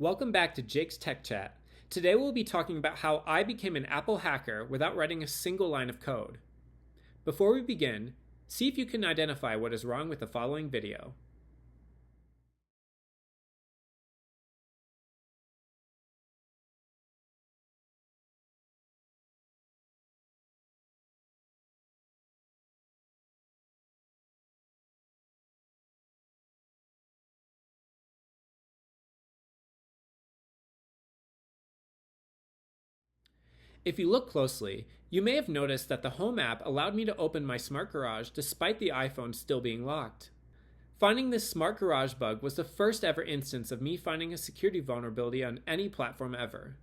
Welcome back to Jake's Tech Chat. Today we'll be talking about how I became an Apple hacker without writing a single line of code. Before we begin, see if you can identify what is wrong with the following video. If you look closely, you may have noticed that the Home app allowed me to open my Smart Garage despite the iPhone still being locked. Finding this Smart Garage bug was the first ever instance of me finding a security vulnerability on any platform ever.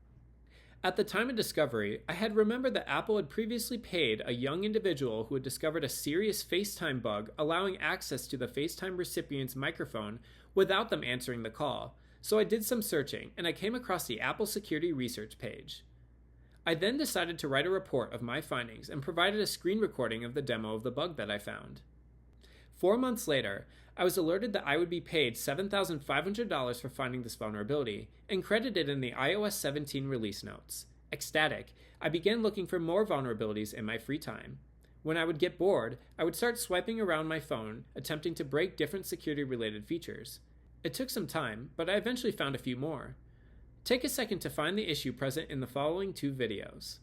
At the time of discovery, I had remembered that Apple had previously paid a young individual who had discovered a serious FaceTime bug allowing access to the FaceTime recipient's microphone without them answering the call, so I did some searching and I came across the Apple Security Research page. I then decided to write a report of my findings and provided a screen recording of the demo of the bug that I found. 4 months later, I was alerted that I would be paid $7,500 for finding this vulnerability and credited in the iOS 17 release notes. Ecstatic, I began looking for more vulnerabilities in my free time. When I would get bored, I would start swiping around my phone, attempting to break different security-related features. It took some time, but I eventually found a few more. Take a second to find the issue present in the following 2 videos.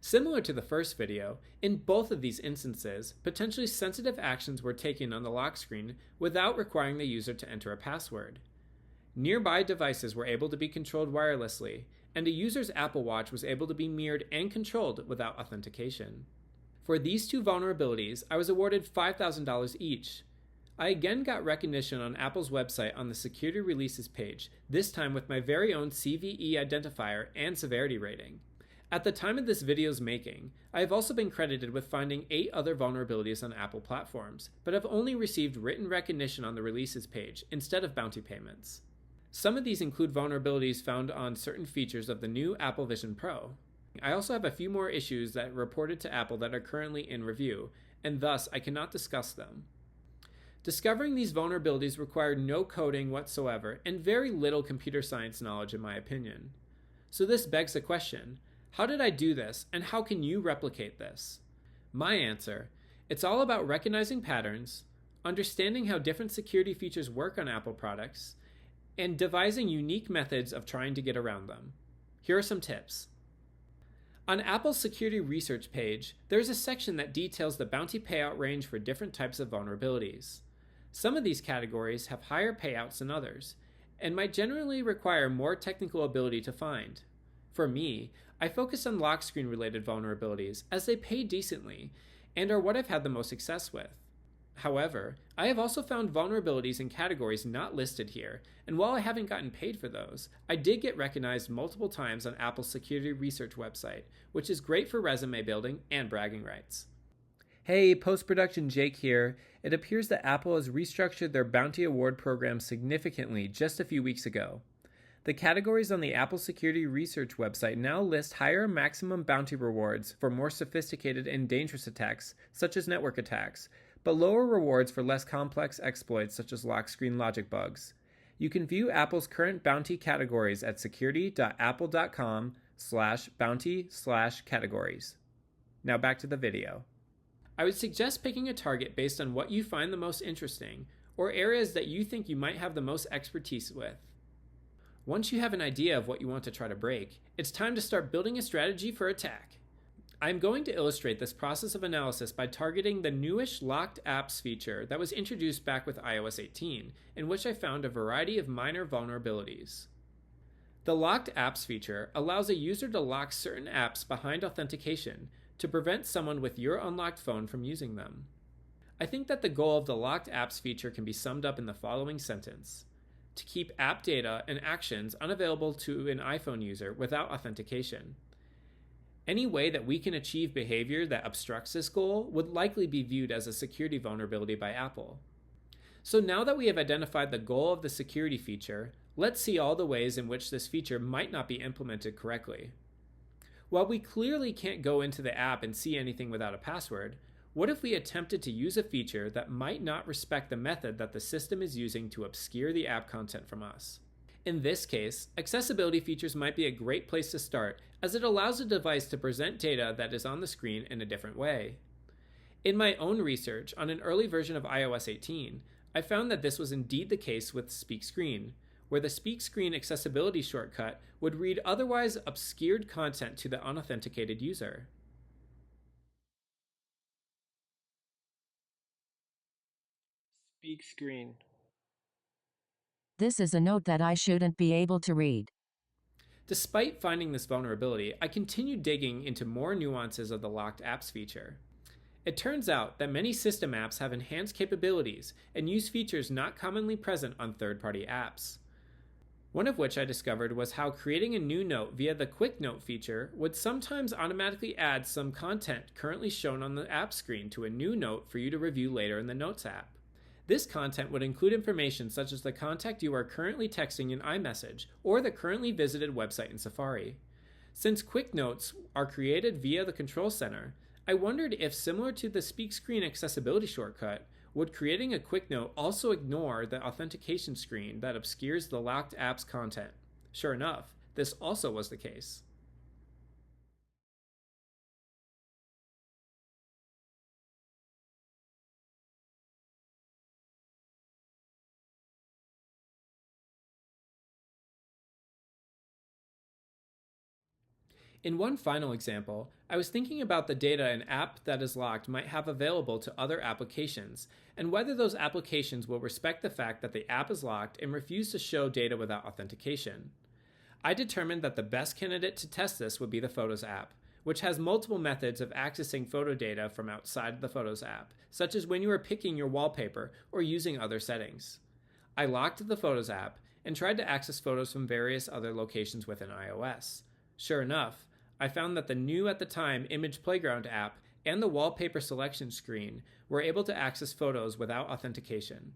Similar to the first video, in both of these instances, potentially sensitive actions were taken on the lock screen without requiring the user to enter a password. Nearby devices were able to be controlled wirelessly, and a user's Apple Watch was able to be mirrored and controlled without authentication. For these 2 vulnerabilities, I was awarded $5,000 each. I again got recognition on Apple's website on the Security Releases page, this time with my very own CVE identifier and severity rating. At the time of this video's making, I have also been credited with finding 8 other vulnerabilities on Apple platforms, but have only received written recognition on the releases page instead of bounty payments. Some of these include vulnerabilities found on certain features of the new Apple Vision Pro. I also have a few more issues that reported to Apple that are currently in review, and thus I cannot discuss them. Discovering these vulnerabilities required no coding whatsoever and very little computer science knowledge in my opinion. So this begs the question, how did I do this, and how can you replicate this? My answer, it's all about recognizing patterns, understanding how different security features work on Apple products, and devising unique methods of trying to get around them. Here are some tips. On Apple's Security Research page, there's a section that details the bounty payout range for different types of vulnerabilities. Some of these categories have higher payouts than others, and might generally require more technical ability to find. For me, I focus on lock screen related vulnerabilities as they pay decently and are what I've had the most success with. However, I have also found vulnerabilities in categories not listed here, and while I haven't gotten paid for those, I did get recognized multiple times on Apple's Security Research website, which is great for resume building and bragging rights. Hey, post-production Jake here. It appears that Apple has restructured their bounty award program significantly just a few weeks ago. The categories on the Apple Security Research website now list higher maximum bounty rewards for more sophisticated and dangerous attacks, such as network attacks, but lower rewards for less complex exploits such as lock screen logic bugs. You can view Apple's current bounty categories at security.apple.com/bounty/categories. Now back to the video. I would suggest picking a target based on what you find the most interesting, or areas that you think you might have the most expertise with. Once you have an idea of what you want to try to break, it's time to start building a strategy for attack. I'm going to illustrate this process of analysis by targeting the newish Locked Apps feature that was introduced back with iOS 18, in which I found a variety of minor vulnerabilities. The Locked Apps feature allows a user to lock certain apps behind authentication to prevent someone with your unlocked phone from using them. I think that the goal of the Locked Apps feature can be summed up in the following sentence. to keep app data and actions unavailable to an iPhone user without authentication. Any way that we can achieve behavior that obstructs this goal would likely be viewed as a security vulnerability by Apple. So now that we have identified the goal of the security feature, let's see all the ways in which this feature might not be implemented correctly. While we clearly can't go into the app and see anything without a password, what if we attempted to use a feature that might not respect the method that the system is using to obscure the app content from us? In this case, accessibility features might be a great place to start, as it allows a device to present data that is on the screen in a different way. In my own research on an early version of iOS 18, I found that this was indeed the case with Speak Screen, where the Speak Screen accessibility shortcut would read otherwise obscured content to the unauthenticated user. Speak screen. This is a note that I shouldn't be able to read. Despite finding this vulnerability, I continued digging into more nuances of the locked apps feature. It turns out that many system apps have enhanced capabilities and use features not commonly present on third-party apps. One of which I discovered was how creating a new note via the Quick Note feature would sometimes automatically add some content currently shown on the app screen to a new note for you to review later in the Notes app. This content would include information such as the contact you are currently texting in iMessage or the currently visited website in Safari. Since Quick Notes are created via the Control Center, I wondered if, similar to the Speak Screen accessibility shortcut, would creating a Quick Note also ignore the authentication screen that obscures the locked app's content? Sure enough, this also was the case. In one final example, I was thinking about the data an app that is locked might have available to other applications, and whether those applications will respect the fact that the app is locked and refuse to show data without authentication. I determined that the best candidate to test this would be the Photos app, which has multiple methods of accessing photo data from outside the Photos app, such as when you are picking your wallpaper or using other settings. I locked the Photos app and tried to access photos from various other locations within iOS. Sure enough, I found that the new at the time Image Playground app and the wallpaper selection screen were able to access photos without authentication.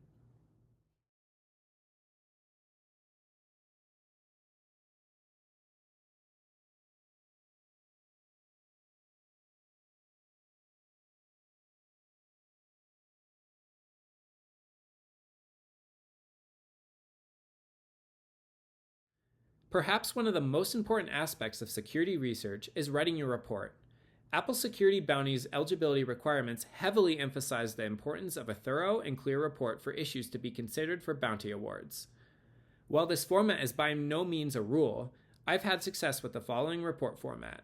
Perhaps one of the most important aspects of security research is writing your report. Apple Security Bounties eligibility requirements heavily emphasize the importance of a thorough and clear report for issues to be considered for bounty awards. While this format is by no means a rule, I've had success with the following report format.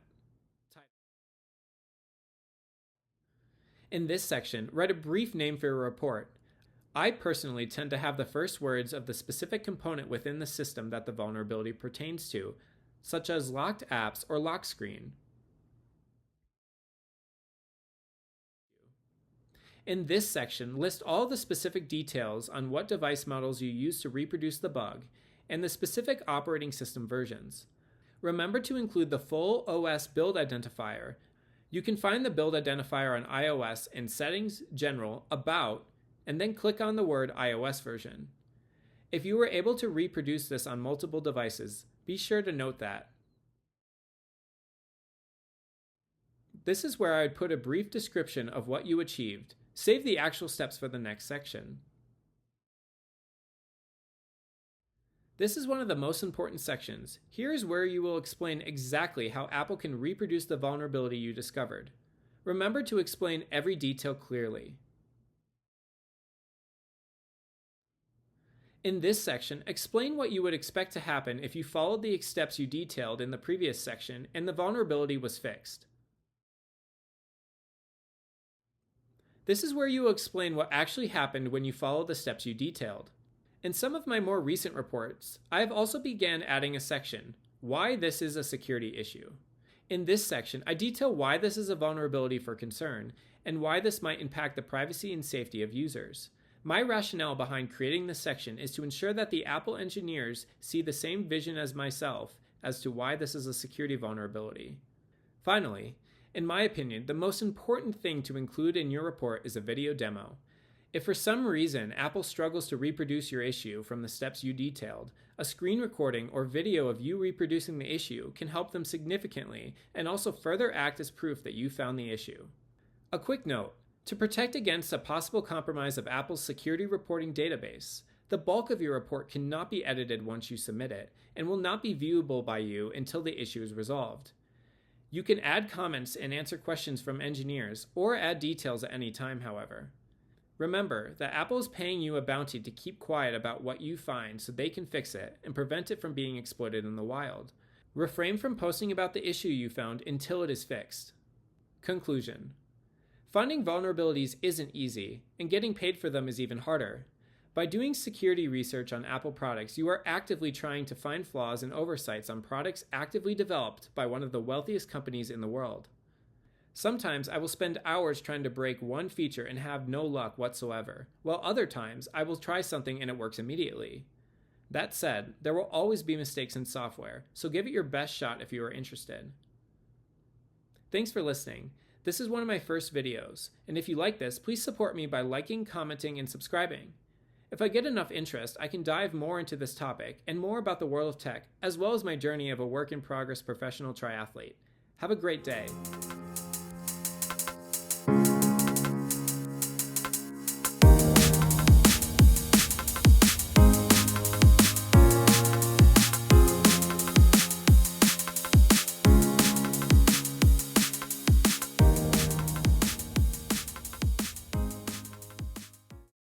In this section, write a brief name for your report. I personally tend to have the first words of the specific component within the system that the vulnerability pertains to, such as locked apps or lock screen. In this section, list all the specific details on what device models you use to reproduce the bug and the specific operating system versions. Remember to include the full OS build identifier. You can find the build identifier on iOS in Settings, General, About, and then click on the word iOS version. If you were able to reproduce this on multiple devices, be sure to note that. This is where I would put a brief description of what you achieved. Save the actual steps for the next section. This is one of the most important sections. Here is where you will explain exactly how Apple can reproduce the vulnerability you discovered. Remember to explain every detail clearly. In this section, explain what you would expect to happen if you followed the steps you detailed in the previous section and the vulnerability was fixed. This is where you will explain what actually happened when you followed the steps you detailed. In some of my more recent reports, I have also began adding a section, Why this is a security issue. In this section, I detail why this is a vulnerability for concern and why this might impact the privacy and safety of users. My rationale behind creating this section is to ensure that the Apple engineers see the same vision as myself as to why this is a security vulnerability. Finally, in my opinion, the most important thing to include in your report is a video demo. If for some reason Apple struggles to reproduce your issue from the steps you detailed, a screen recording or video of you reproducing the issue can help them significantly and also further act as proof that you found the issue. A quick note: to protect against a possible compromise of Apple's security reporting database, the bulk of your report cannot be edited once you submit it and will not be viewable by you until the issue is resolved. You can add comments and answer questions from engineers or add details at any time, however. Remember that Apple is paying you a bounty to keep quiet about what you find so they can fix it and prevent it from being exploited in the wild. Refrain from posting about the issue you found until it is fixed. Conclusion: finding vulnerabilities isn't easy, and getting paid for them is even harder. By doing security research on Apple products, you are actively trying to find flaws and oversights on products actively developed by one of the wealthiest companies in the world. Sometimes I will spend hours trying to break one feature and have no luck whatsoever, while other times I will try something and it works immediately. That said, there will always be mistakes in software, so give it your best shot if you are interested. Thanks for listening. This is one of my first videos, and if you like this, please support me by liking, commenting, and subscribing. If I get enough interest, I can dive more into this topic and more about the world of tech, as well as my journey of a work-in-progress professional triathlete. Have a great day.